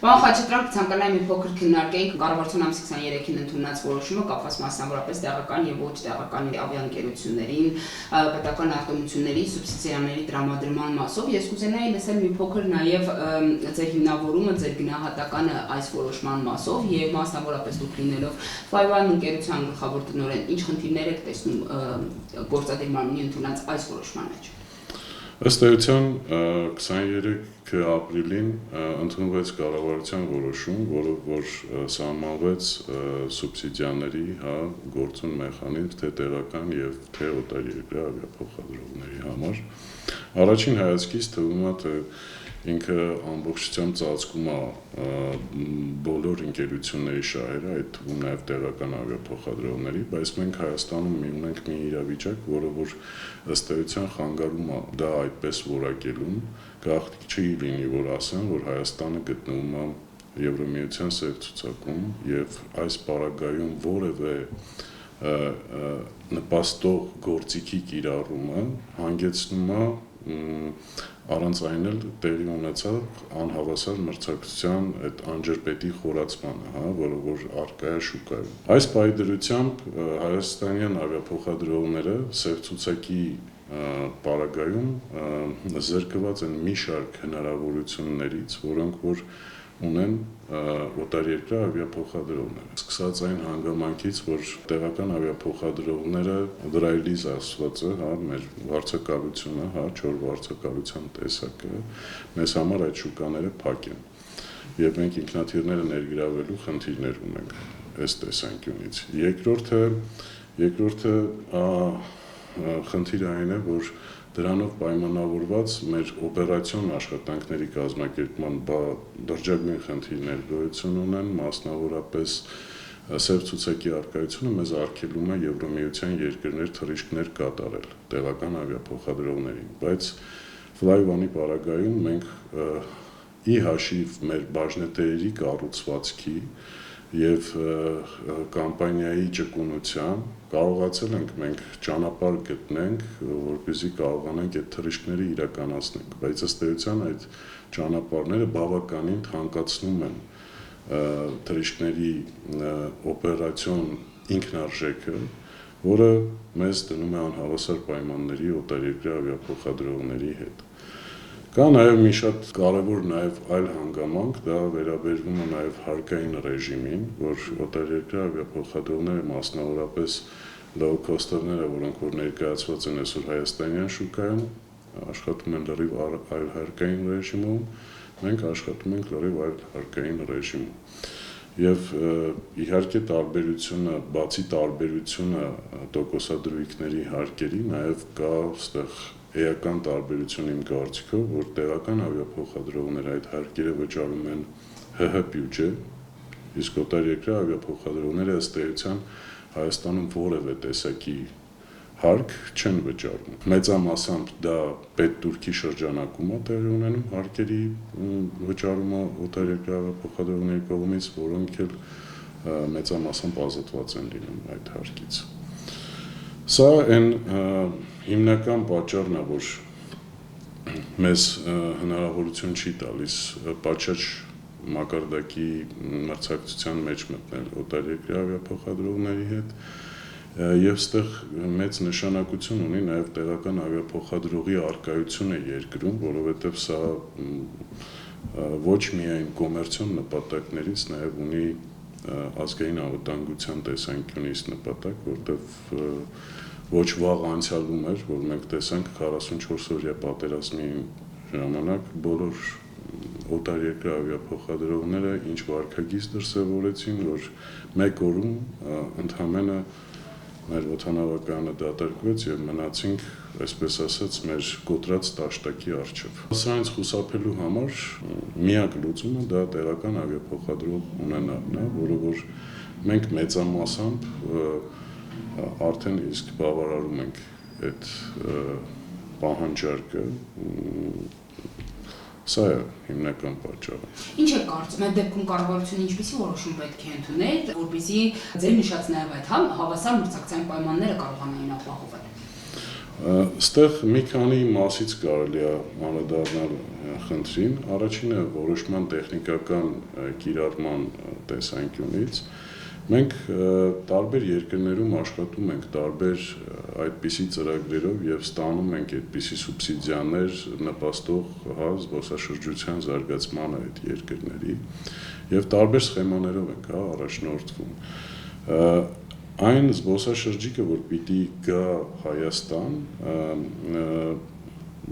Պարոն Խաչատրյան, ցանկանում եմ մի փոքր քննարկենք կառավարության ամսի 23-ին ընդունած որոշումը կապված մասնավորապես տեղական եւ ոչ տեղական ավիաընկերություններին պետական արտոնությունների սուբսիդիաների տրամադրման մասով։ Ես կուզենայի լսել մի փոքր նաեւ ձեր հիմնավորումը, ձեր գնահատականը այս որոշման մասով եւ մասնավորապես դուք լինելով Flyone ընկերության գլխավոր տնօրեն, ինչ խնդիրներ եք տեսնում գործադիր մարմնի ընդունած այս որոշման մեջ։ Ըստ էության 23 ապրիլին ընդունվեց կառավարության որոշում, որով որ սահմանվեց սուբսիդիաների գործուն մեխանիզմ թե տեղական եւ թե օտարերկրյա ավիափոխադրողների համար։ Առաջին հայացքից թվում է, թե ինքը ամբողջությամբ ծածկում է բոլոր ընկերությունների շահերը, այդ թվում նաև տեղական ավիափոխադրողների, բայց մենք Հայաստանում ունենք մի իրավիճակ, որը որ ըստ էության խանգարում է դա այդպես որակելուն, գաղտնիք չի լինի, որ ասեն, որ Հայաստանը գտնվում է Եվրոմիության սերտ-ցուցակում եւ այս պարագայում որևէ նպաստող գործիքի կիրառումը հանգեցնում է առանց այն էլ տեղի ունեցավ անհավասար մրցակցության այդ անջրպետի խորացմանը, որը որ առկա է շուկայում։ Այս պայդրությամբ հայաստանյան ավիափոխադրողները սերտ-ցուցակի պարագայում զրկված են մի շարք հնարավորություններից, որոնք որ ունեն օտարերկրյա ավիափոխադրողները։ Սկսած այն հանգամանքից, որ տեղական ավիափոխադրողները դրա էլի ասված է, մեր վարձակալությունը, 4 վարձակալության տեսակը, մեզ համար այդ շուկաները փակ են։ Եվ մենք ինքնաթիռները ներգրավելու խնդիրներ ունենք այս տեսանկյունից։ Երկրորդը խնդիրը այն է, որ դրանով պայմանավորված մեր օպերացիոն աշխատանքների կազմակերպման դրջագույն խնդիրներ գոյություն ունեն, մասնավորապես սերտ-ցուցակի առկայությունը մեզ արգելում է Եվրոմիության երկրներ թռիչքներ կատարել տեղական ավիափոխադրողներին, բայց Flyone-ի պարագայում մենք ի հաշիվ մեր բաժնետերերի կառուցվածքի եւ կամպանիայի ճկունության կարողացել ենք մենք ճանապարհ գտնենք, որպեսզի կարողանանք այդ թռիչքները իրականացնել, բայց ըստ էության այդ ճանապարհները բավականին թանկացնում են թռիչքների օպերացիոն ինքնարժեքը, որը մեզ դնում է անհավասար պայմանների օտարերկրյա ավիափոխադրողների հետ։ Կա նաև մի շատ կարևոր նաև այլ հանգամանք, դա վերաբերվում է նաև հարկային ռեժիմին, որ օտարերկրյա ավիափոխադրողները մասնավորապես low-cost-երները, որոնք որ ներկայացված են այսօր հայաստանյան շուկայում, աշխատում են լրիվ այլ հարկային ռեժիմում, մենք աշխատում ենք լրիվ այլ հարկային ռեժիմում։ Եվ իհարկե տարբերությունը, բացի տարբերությունը տոկոսադրույքների հարկերի, նաև կա այստեղ էական տարբերություն իմ կարծիքով, որ տեղական ավիափոխադրողները այդ հարկերը վճարում են ՀՀ բյուջե, իսկ օտարերկրյա ավիափոխադրողները ըստ էության Հայաստանում որևէ տեսակի հարկ չեն վճարում։ Մեծամասամբ դա պետ-թուրքի շրջանակում է տեղի ունենում հարկերի վճարումը օտարերկրյա ավիափոխադրողների կողմից, որոնք էլ մեծամասամբ ազատված են լինում այդ հարկից։ Սա այն հիմնական պատճառն է, որ մեզ հնարավորություն չի տալիս պատշաճ մակարդակի մրցակցության մեջ մտնել օտարերկրյա ավիափոխադրողների հետ, եւ ստեղ մեծ նշանակություն ունի նաեւ տեղական ավիափոխադրողի առկայությունը երկրում, որովհետեւ սա ոչ միայն կոմերցիոն նպատակներից նաեւ ունի ազգային անվտանգության տեսանկյունից նպատակ, որտեղ ոչ վաղ անցյալում էր, որ մենք տեսանք 44-օրյա պատերազմի ժամանակ բոլոր օտարերկրյա ավիափոխադրողները ինչ վարքագիծ դրսևորեցին, որ մեկ օրում ընդհանրապես մեր օդանավակայանը դատարկվեց եւ մնացինք, այսպես ասած, մեր կոտրած տաշտակի առջեւ։ Սրանից խուսափելու համար միակ լուծումը դա տեղական ավիափոխադրող ունենալն է, որը որ մենք մեծամասամբ արդեն իսկ բավարարում ենք այդ պահանջարկը։ Սա է հիմնական պատճառը։ Ինչ է կարծում, այդ դեպքում կառավարությունը ինչպիսի որոշում պետք է ընդուներ, որպեսզի ձեր նշած նաև այդ հավասար մրցակցային պայմանները կարողանային ապահովել։ Ստեղ մի քանի մասից կարելի է անդրադառնալ խնդրին։ Առաջինը որոշման տեխնիկական կիրառման տեսանկյունից մենք տարբեր երկրներում աշխատում ենք տարբեր այդպիսի ծրագրերով եւ ստանում ենք այդպիսի սուբսիդիաներ նպաստող զբոսաշրջության զարգացմանը այդ երկրների եւ տարբեր սխեմաներով ենք առաջնորդվում։ Այն զբոսաշրջիկը, որ պիտի գա Հայաստան,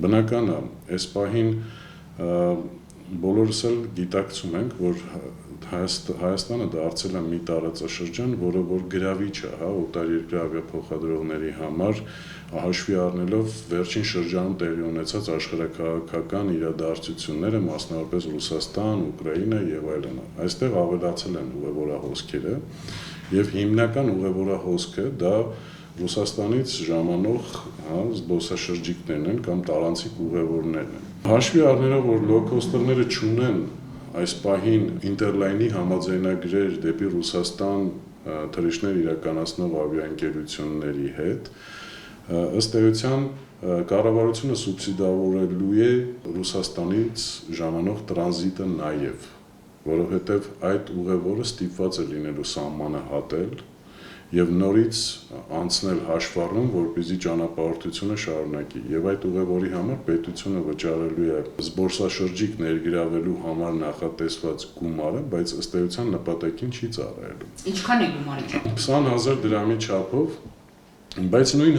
բնական է, այս պահին բոլորս էլ գիտակցում ենք, որ Հայաստանը դարձել է մի տարածաշրջան, որը որ գրավիչ է, օտարերկրյա ավիափոխադրողների համար, հաշվի առնելով վերջին շրջանում տեղի ունեցած աշխարհաքաղաքական իրադարձությունները, մասնավորապես Ռուսաստան, Ուկրաինա եւ այլն։ Այստեղ ավելացել են ուղևորահոսքերը եւ հիմնական ուղևորահոսքը դա Ռուսաստանից ժամանող զբոսաշրջիկներն են կամ տարանցիկ ուղևորներն են։ Հաշվի առնելով, որ լոw-քոստերները չունեն այս պահին ինտերլայնի համաձայնագրեր դեպի Ռուսաստան թռիչքներ իրականացնող ավիաընկերությունների հետ, ըստ էության կառավարությունը սուբսիդավորելու է Ռուսաստանից ժամանող տրանզիտը նաև, որովհետև այդ ուղևորը ստիպված է լինելու սահմանը հատել եւ նորից անցնել հաշվառում, որպեսզի ճանապարհորդությունը շարունակի։ Եվ այդ ուղևորի համար պետությունը վճարելու է զբոսաշրջիկ ներգրավելու համար նախատեսված գումարը, բայց ըստ էության նպատակին չի ծառայելու։ Ինչքան է գումարը? 20,000 դրամի չափով, բայց նույն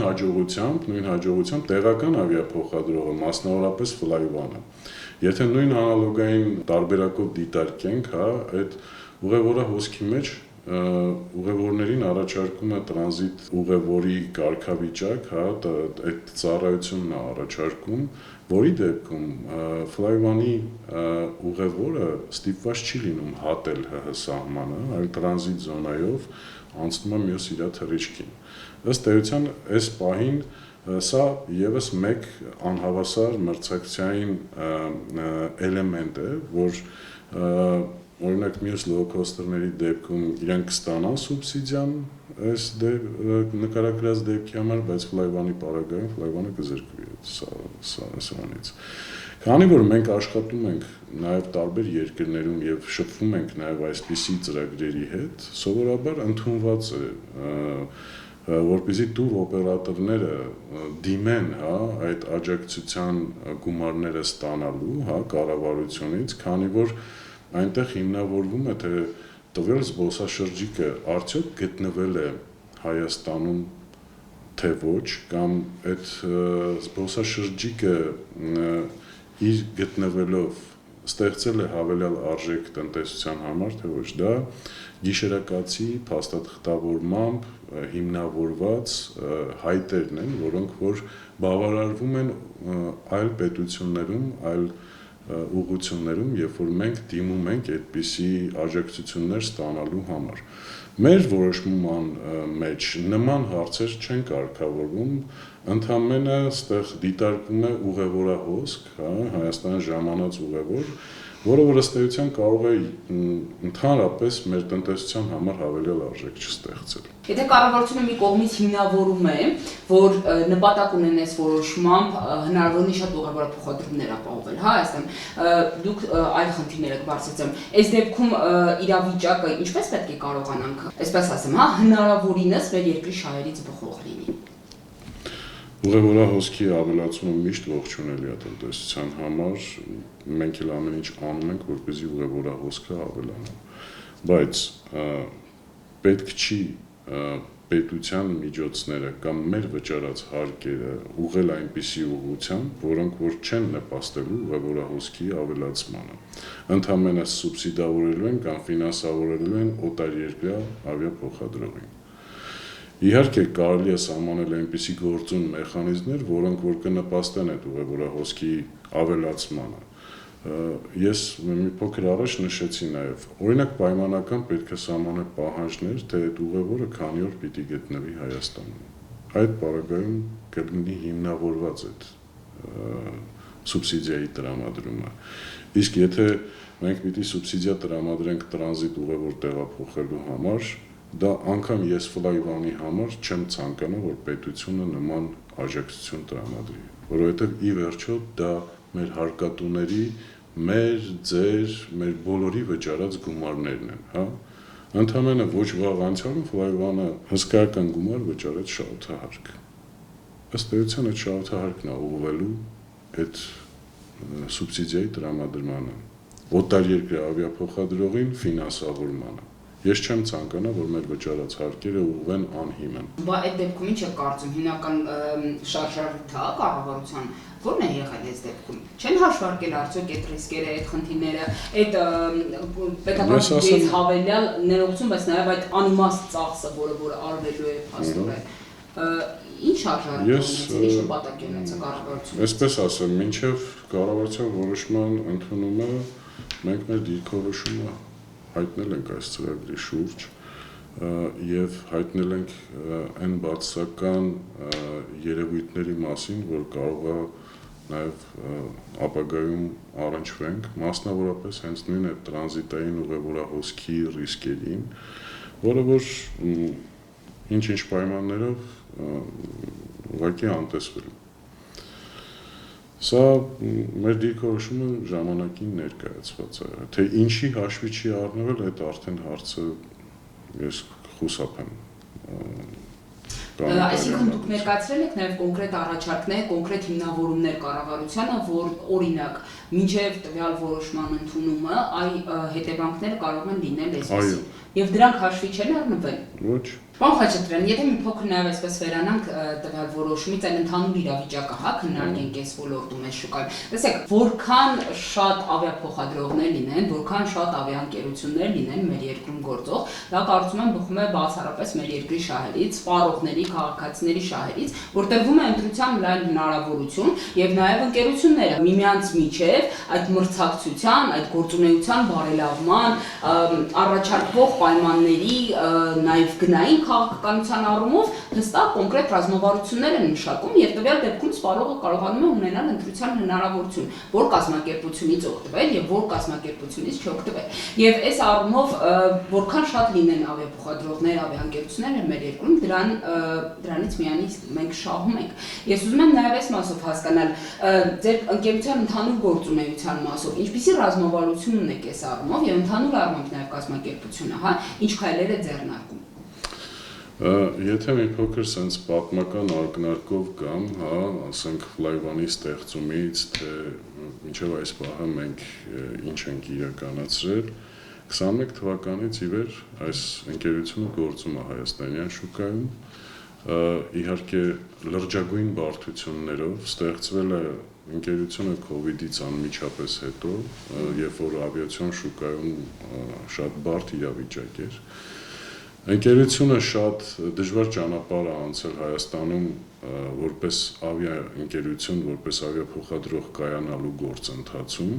հաջողությամբ տեղական ավիափոխադրողը, մասնավորապես Flyone-ը, եթե նույն անալոգային տարբերակով դիտարկենք, այդ ուղևորահոսքի մեջ ուղևորներին առաջարկում է տրանզիտ ուղևորի կարգավիճակ, այդ ծառայությունն է առաջարկում, որի դեպքում Flyone-ի ուղևորը ստիպված չի լինում հատել ՀՀ սահմանը, այլ տրանզիտ զոնայով անցնում է մյուս իր թռիչքին։ Ըստ էության, այս պահին սա եւս մեկ անհավասար մրցակցային էլեմենտ է, որ օրինակ մյուս լոw-քոստերների դեպքում իրենք կստանան սուբսիդիան այս նկարագրած դեպքի համար, բայց Flyone-ի պարագայում Flyone-ը կզրկվի սրանից։ Քանի որ մենք աշխատում ենք նաև տարբեր երկրներում եւ շփվում ենք նաև այսպիսի ծրագրերի հետ, սովորաբար ընդունված է, որպեսզի տուր օպերատորները դիմեն այդ աջակցության գումարները ստանալու կառավարությունից, քանի որ այնտեղ հիմնավորվում է, թե տվյալ զբոսաշրջիկը արդյոք գտնվել է Հայաստանում, թե ոչ, կամ այդ զբոսաշրջիկը իր գտնվելով ստեղծել է հավելյալ արժեք տնտեսության համար, թե ոչ, դա գիշերակացի փաստաթղթավորմամբ հիմնավորված հայտերն են, որոնք որ բավարարվում են այլ պետություններում, այլ ուղղություններում, երբ որ մենք դիմում ենք այդպիսի աջակցություններ ստանալու համար։ Մեր որոշման մեջ նման հարցեր չեն կարգավորվում, ընդհանրապես ստեղ դիտարկվում է ուղևորահոսք, Հայաստան ժամանած ուղևոր, որը որ ըստ էության կարող է ընդհանրապես մեր տնտեսության համար հավելյալ արժեք չստեղծել։ Եթե կառավարությունը մի կողմից հիմնավորում է, որ նպատակ ունեն այս որոշմամբ հնարավորինս շատ ուղևորափոխադրումներ ապահովել Հայաստան, դուք այլ խնդիրներ եք բարձրացնում։ Այս դեպքում իրավիճակը ինչպես պետք է կարողանանք, այսպես ասեմ, հնարավորինս մեր երկրի շահերից բխող լինի։ Ուղևորահոսքի ավելացումը միշտ ողջունելի է տնտեսության համար, մենք էլ ամեն ինչ անում ենք, որպեսզի ուղևորահոսքը ավելանա, բայց պետք չի պետության միջոցները կամ մեր վճարած հարկերը ուղղել այնպիսի ուղղությամբ, որոնք որ չեն նպաստելու ուղևորահոսքի ավելացմանը։ Ընդհանրապես սուբսիդավորելու են կամ ֆինանսավորելու են օտարերկրյա ավիափոխադրողին։ Իհարկե կարելի է սահմանել այնպիսի գործուն մեխանիզմներ, որոնք որ կնպաստեն այդ ուղևորահոսքի ավելացմանը։ Ես մի փոքր առաջ նշեցի նաև, օրինակ պայմանական պետք է սահմանել պահանջներ, թե այդ ուղևորը քանի օր պիտի գտնվի Հայաստանում։ Այդ պարագայում կլինի հիմնավորված այդ սուբսիդիայի տրամադրումը։ Իսկ եթե մենք պիտի սուբսիդիա տրամադրենք տրանզիտ ուղևոր տեղափոխելու համար, դա անգամ ես Ֆլայվանի համար չեմ ցանկանա, որ պետությունը նման աջակցություն տրամադրի, որովհետև ի վերջո դա մեր հարկատուների, մեր, ձեր, մեր բոլորի վճարած գումարներն են, հա։ Ընդհանրապես ոչ վաղ անցյալում Ֆլայվանը հսկայական գումար վճարեց շահութահարկ։ Ըստ էության այդ շահութահարկն է ուղղվելու այդ սուբսիդիայի տրամադրմանը, օտարերկրյա ավիափոխադրողին ֆինանսավորմանը։ Ես չեմ ցանկանա, որ մեր վճարած հարկերը ուղղվեն անհիմն։ Բա այդ դեպքում ինչ է կարծում, հիմնական շարժառիթը կառավարության ո՞րն է եղել այս դեպքում։ Չեն հաշվարկել արդյոք այդ ռիսկերը, այդ խնդիրները, այդ պետական բյուջեից հավելյալ ներողություն, բայց նաև այդ անիմաստ ծախսը, որը արվելու է փաստորեն։ Ինչ շարժառիթ ունեցել, ինչ նպատակ ունեցել կառավարությունը։ Այսպես ասեմ, մինչև կառավարության որոշման ընդունումը մենք մեր դիրքորոշումը հայտնել ենք այս ծրագրի շուրջ եւ հայտնել ենք այն բացասական երևույթների մասին, որ կարող է նաեւ ապագայում առնչվենք, մասնավորապես հենց նույն այդ տրանզիտային ուղևորահոսքի ռիսկերին, որը որ ինչ-ինչ պայմաններով ուղղակի անտեսվել։ Սա մեր դիրքորոշումը ժամանակին ներկայացված է, թե ինչի հաշվի չի առնվել, այդ արդեն հարցը ես խուսափ եմ։ Այսինքն դուք ներկայացրել եք նաև կոնկրետ առաջարկներ, կոնկրետ հիմնավորումներ կառավարությանը, որ օրինակ մինչև տվյալ որոշման ընդունումը հետևանքները կարող են լինել այսպիսի։ Եվ դրանք հաշվի չեն առնվել։ Ոչ։ Պարոն Խաչատրյան, եթե մի փոքր նաև այսպես վերանանք տվյալ որոշումից, այն ընդհանուր իրավիճակը, հա, քննարկենք այս ոլորտում, այս շուկայում։ Տեսեք, որքան շատ ավիափոխադրողներ լինեն, որքան շատ ավիաընկերություններ լինեն մեր երկրում գործող, դա կարծում եմ բխում է բացառապես մեր երկրի շահերից, սպառողների, քաղաքացիների շահերից, որ տրվում է ընտրության լայն հնարավորություն եւ նաև ընկերությունները միմյանց միջև այդ մրցակցության, այդ գործունեության բարելավման, առաջարկվող պայմանների նաև գնային քաղաքականության առումով հստակ կոնկրետ ռազմավարություններ են մշակում եւ տվյալ դեպքում սպառողը կարողանում է ունենալ ընտրության հնարավորություն, որ կազմակերպությունից օգտվել եւ որ կազմակերպությունից չօգտվել։ Եվ այս առումով որքան շատ լինեն ավիափոխադրողներ, ավիաընկերություններ մեր երկրում, դրանից միանից մենք շահում ենք։ Ես ուզում եմ նաեւ այս մասով հասկանալ ձեր ընկերության ընդհանուր գործունեության մասով, ինչպիսի ռազմավարություն ունեք այս առումով եւ ընդհանուր առմամբ նաեւ կազմակերպությունը, հա, ինչ քայլեր է ձեռնարկում։ Եթե մի փոքր sense պատմական ակնարկով կամ, հա, ասենք Ֆլայվանի ստեղծումից, թե մինչև այս պահը մենք ինչ ենք իրականացրել, 21 թվականից ի վեր այս ընկերությունը գործում է հայաստանյան շուկայում, իհարկե լրջագույն բարդություններով ստեղծվել է ընկերությունը COVID-ից անմիջապես հետո, երբ որ ավիացիոն շուկայում շատ բարդ իրավիճակ էր։ Ընկերությունը շատ դժվար ճանապարհ է անցել Հայաստանում որպես ավիաընկերություն, որպես ավիափոխադրող կայանալու գործընթացում,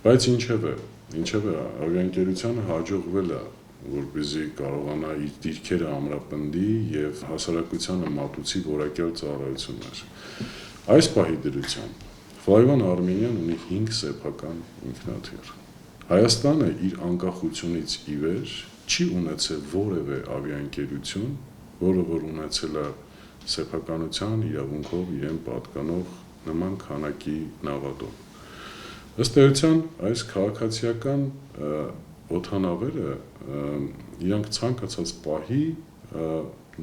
բայց ինչևէ ավիաընկերությանը հաջողվել է, որպեսզի կարողանա իր դիրքերը ամրապնդի եւ հասարակությանը մատուցի որակյալ ծառայություններ։ Այս պահի դրությամբ Ֆլայվան Արմենիան ունի 5 սեփական ինքնաթիռ։ Հայաստանը իր անկախությունից ի վեր չի ունեցել որևէ ավիաընկերություն, որը որ ունեցել է սեփականության իրավունքով իրեն պատկանող նման քանակի նավատորմ։ Ըստ էության այս քաղաքացիական օդանավերը իրանք ցանկացած պահի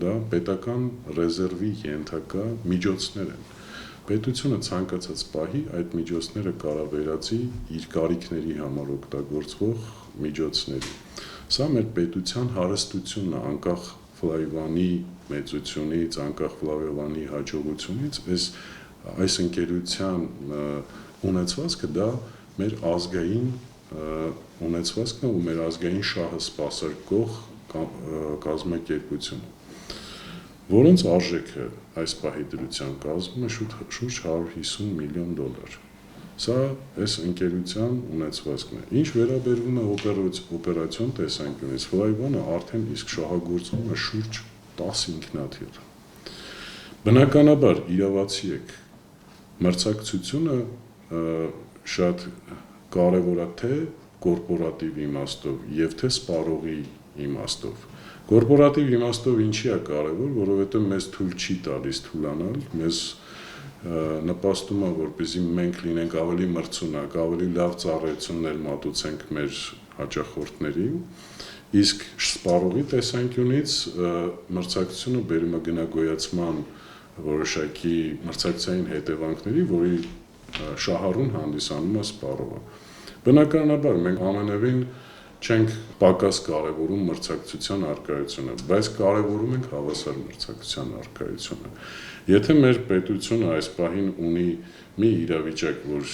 դա պետական ռեզերվի ենթակա միջոցներ են։ Պետությունը ցանկացած պահի այդ միջոցները կարող վերածի իր կարիքների համար օգտագործվող միջոցների։ Սա մեր պետության հարստությունն է, անկախ Ֆլայվանի մեծությունից, անկախ Ֆլայվանի հաջողությունից, այս ընկերության ունեցվածքը դա մեր ազգային ունեցվածքն է ու մեր ազգային շահը սպասարկող կազմակերպություն, որոնց արժեքը այս պահի դրությամբ կազմում է շուրջ $150 միլիոն։ Սա այս ընկերության ունեցվածքն է։ Ինչ վերաբերվում է օպերացիոն տեսանկյունից, Ֆլայվանը արդեն իսկ շահագործում է շուրջ 10 ինքնաթիռ։ Բնականաբար իրավացի եք, մրցակցությունը շատ կարևոր է թե կորպորատիվ իմաստով եւ թե սպառողի իմաստով։ Կորպորատիվ իմաստով ինչի է կարևոր, որովհետև մեզ թույլ չի տալիս թուլանալ, մեզ նպաստում է, որպեսզի մենք լինենք ավելի մրցունակ, ավելի լավ ծառայություններ մատուցենք մեր հաճախորդներին, իսկ սպառողի տեսանկյունից մրցակցությունը բերում է գնագոյացման որոշակի մրցակցային հետևանքների, որի շահառուն հանդիսանում է սպառողը։ Բնականաբար մենք ամենևին չենք պակաս կարևորում մրցակցության առկայությունը, բայց կարևորում ենք հավասար մրցակցության առկայությունը։ Եթե մեր պետությունը այս պահին ունի մի իրավիճակ, որ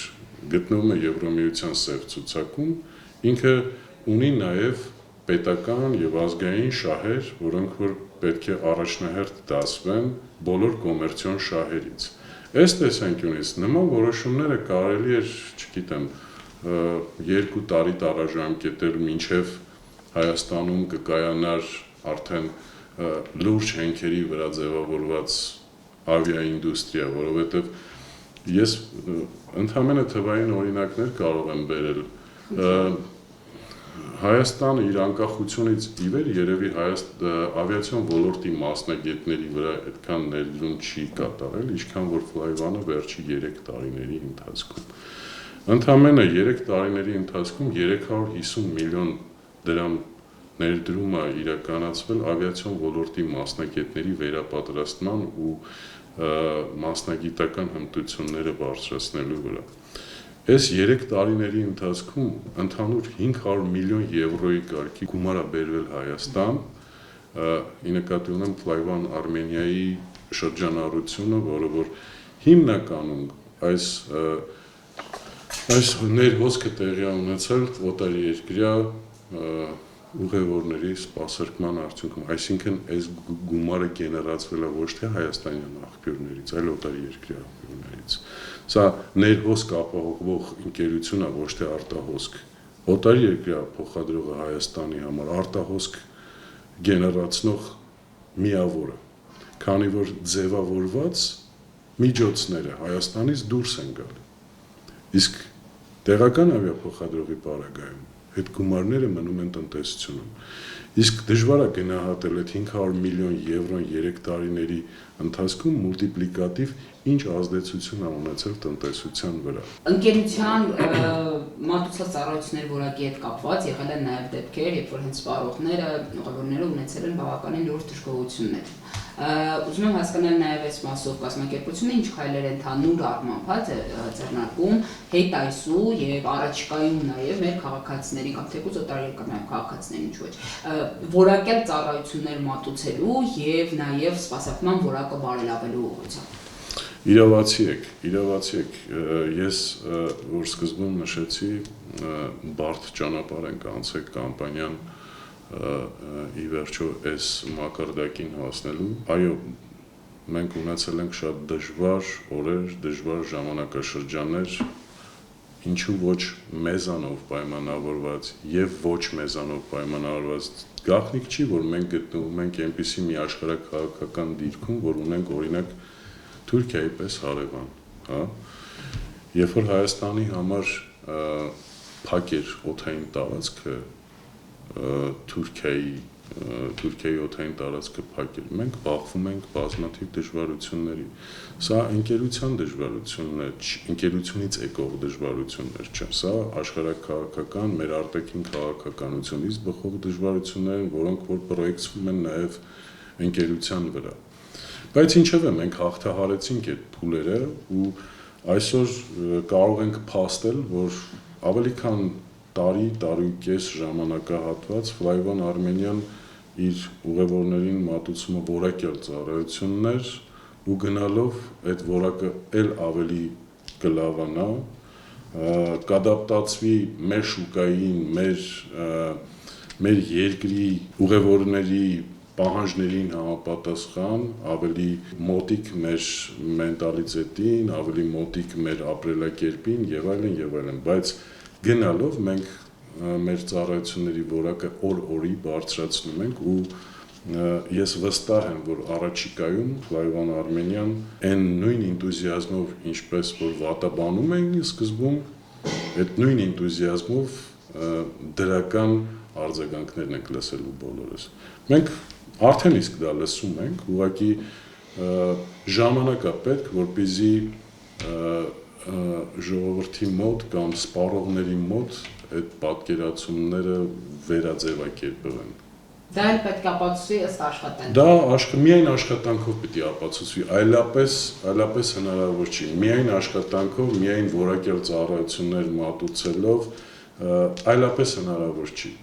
գտնվում է Եվրամիության սև ցուցակում, ինքը ունի նաև պետական եւ ազգային շահեր, որոնք որ պետք է առաջնահերթ դասվեն բոլոր կոմերցիոն շահերից։ Այս տեսանկյունից նման որոշումները կարելի է, չգիտեմ, 2 տարի տարաժամկետել մինչև Հայաստանում կկայանար արդեն լուրջ հենքերի վրա ձևավորված ավիաինդուստրիա, որովհետև ես ընդհանրապես թվային օրինակներ կարող եմ բերել։ Հայաստանը իր անկախությունից ի վեր երևի ավիացիոն ոլորտի մասնագետների վրա այդքան ներդրում չի կատարել, ինչքան որ Flyone-ը վերջի 3 տարիների ընթացքում։ Ընդհանրապես 3 տարիների ընթացքում 350 միլիոն դրամ ներդրում է իրականացվել ավիացիոն ոլորտի մասնագետների վերապատրաստման ու մասնագիտական հմտությունները բարձրացնելու վրա։ Այս 3 տարիների ընթացքում ընդհանուր 500 միլիոն եվրոյի կարգի գումար է բերվել Հայաստան, ի նկատի ունեմ Flyone Armenia-ի շրջանառությունը, որը որ հիմնականում այս ներհոսքը տեղի է ունեցել օտարերկրյա ուղևորների սպասարկման արդյունքում, այսինքն այս գումարը գեներացվել է ոչ թե հայաստանյան աղբյուրներից, այլ օտարերկրյա աղբյուրներից։ Սա ներհոսք ապահովող ընկերություն է, ոչ թե արտահոսք։ Օտարերկրյա փոխադրողը Հայաստանի համար արտահոսք գեներացնող միավորը, քանի որ ձևավորված միջոցները Հայաստանից դուրս են գալի։ Իսկ տեղական ավիափոխադրողի պարագայում այդ գումարները մնում են տնտեսությունում։ Իսկ դժվար է գնահատել այդ 500 միլիոն եվրոն 3 տարիների ընթացքում մուլտիպլիկատիվ ինչ ազդեցություն է ունեցել տնտեսության վրա։ Ընկերության մատուցած ծառայությունների որակի հետ կապված եղել են նաև դեպքեր, երբ որ հենց սպառողները, ուղևորները ունեցել են բավականին լուրջ դժգոհություններ։ Ուզում եմ հասկանալ նաև այս մասով կազմակերպությունը ինչ քայլեր են ընդհանուր առմամբ ձեռնարկում հետ այսու եւ առաջիկայում նաև մեր քաղաքացիների կամ թեկուզ օտարերկրյա նաև քաղաքացիներին ինչ ոչ որակյալ ծառայություններ մատուցելու եւ նաև սպասարկման որակը բարելավելու ուղղությամբ։ Իրավացի եք, ես որ սկզբում նշեցի, բարդ ճանապարհ ենք անցել կամպանիան ի վերջո այս մակարդակին հասնելու, այո, մենք ունեցել ենք շատ դժվար օրեր, դժվար ժամանակաշրջաններ, ինչու ոչ մեզանով պայմանավորված եւ ոչ մեզանով պայմանավորված գաղտնիք չի, որ մենք գտնվում ենք այնպիսի մի աշխարհաքաղաքական դիրքում, որ ունենք օրինակ Թուրքիայի պես հարևան, հա, երբ որ Հայաստանի համար փակ էր օդային տարածքը, Թուրքիայի օդային տարածքը փակ էր, մենք բախվում ենք բազմաթիվ դժվարությունների։ Սա ընկերության դժվարությունն է, ընկերությունից եկող դժվարություններ չեն, սա աշխարհաքաղաքական, մեր արտաքին քաղաքականությունից բխող դժվարություններ են, որոնք որ պրոյեկցվում են նաև ընկերության վրա։ Բայց ինչևէ մենք հաղթահարեցինք այդ փուլերը ու այսօր կարող ենք փաստել, որ ավելի քան տարի-տարուկես ժամանակահատված Flyone Armenia-ն իր ուղևորներին մատուցում է որակյալ ծառայություններ ու գնալով այդ որակը էլ ավելի կլավանա, կադապտացվի մեր շուկային, մեր երկրի ուղևորների պահանջներին համապատասխան, ավելի մոտիկ մեր մենտալիտետին, ավելի մոտիկ մեր ապրելակերպին եւ այլն, բայց գնալով մենք մեր ծառայությունների որակը օր-օրի բարձրացնում ենք ու ես վստահ եմ, որ առաջիկայում Flyone Armenia-ն այն նույն ինտուզիազմով, ինչպես որ վատաբանում էին սկզբում, այդ նույն ինտուզիազմով դրական արձագանքներն ենք լսելու բոլորս։ Մենք արդեն իսկ դա լսում ենք, ուղղակի ժամանակ է պետք, որպեսզի ժողովրդի մոտ կամ սպառողների մոտ այդ պատկերացումները վերաձևակերպվեն։ Դա էլ պետք է ապացուցի ըստ աշխատանքի։ Դա միայն աշխատանքով պիտի ապացուցվի, այլապես հնարավոր չի։ Միայն աշխատանքով, միայն որակյալ ծառայություններ մատուցելով այլապես հնարավոր չի։